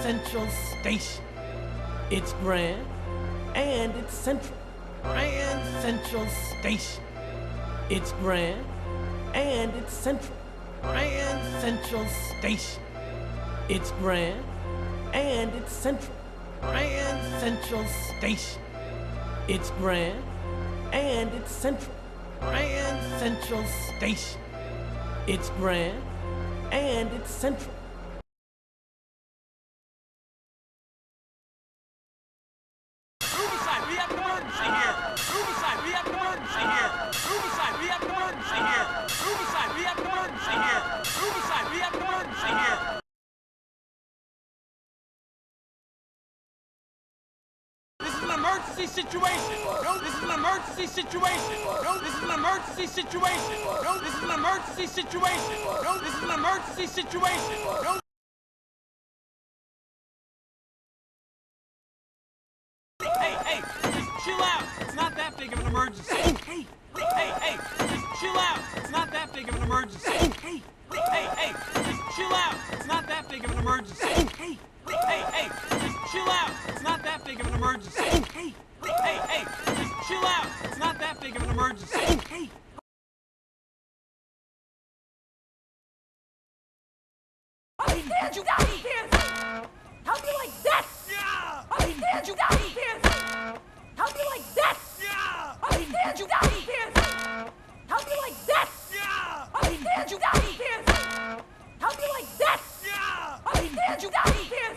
Central Station. It's grand and it's central. Grand Central Station. It's grand and it's central. Grand Central Station. It's grand and it's central. Grand Central Station. It's grand and it's central. Grand Central Station. It's grand and it's central. Riverside, we have an emergency here. Riverside, we have an emergency here. Riverside, we have an emergency here. Riverside, we have an emergency here. Riverside, we have an emergency here. This is an emergency situation. No, this is an emergency situation. No, this is an emergency situation. No, this is an emergency situation. No, this is an emergency situation. No. Hey, just chill out. It's not that big of an emergency. Hey, just chill out. It's not that big of an emergency. Hey, just chill out. It's not that big of an emergency. Hey, just chill out. It's not that big of an emergency. Hey, just chill out. It's not that big of an emergency. Hey. Understand you got me here. How do you like that? Yeah. Understand you got me here. How do you like that? Yeah. Understand you got me here. How do you like that? Yeah. Understand you got me here. How do you like that? Yeah. Understand you got me here.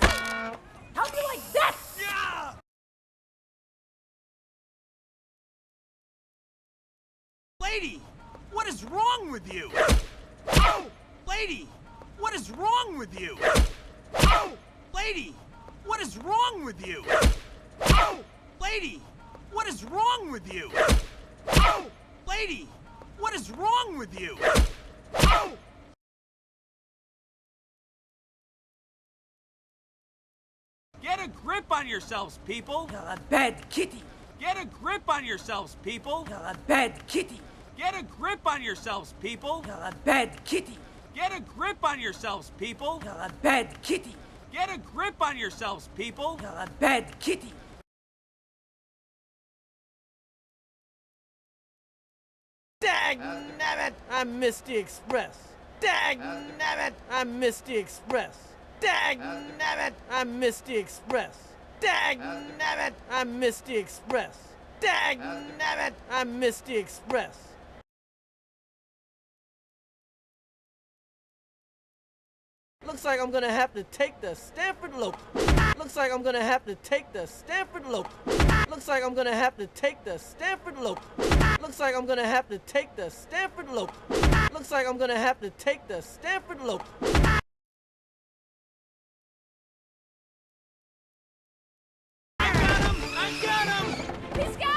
How do you like that? Yeah. Lady, what is wrong with you? Oh, lady, what is wrong with you? Oh, lady, what is wrong with you? Oh, lady, what is wrong with you? Oh, lady, what is wrong with you? Oh. Get a grip on yourselves, people. You're a bad kitty. Get a grip on yourselves, people. You're a bad kitty. Get a grip on yourselves, people. You're a bad kitty. Get a grip on yourselves, people. You're a bad kitty. Get a grip on yourselves, people. You're a bad kitty. Dagnabbit, I missed the express. Dagnabbit, I missed the express. Dagnabbit, I missed the express. Dagnabbit, I missed the express. Dagnabbit, I missed the express. Looks like I'm gonna have to take the Stanford Local. Looks like I'm gonna have to take the Stanford Local. Looks like I'm gonna have to take the Stanford Local. Looks like I'm gonna have to take the Stanford Local. Looks like I'm gonna have to take the Stanford Local. I got him! He's got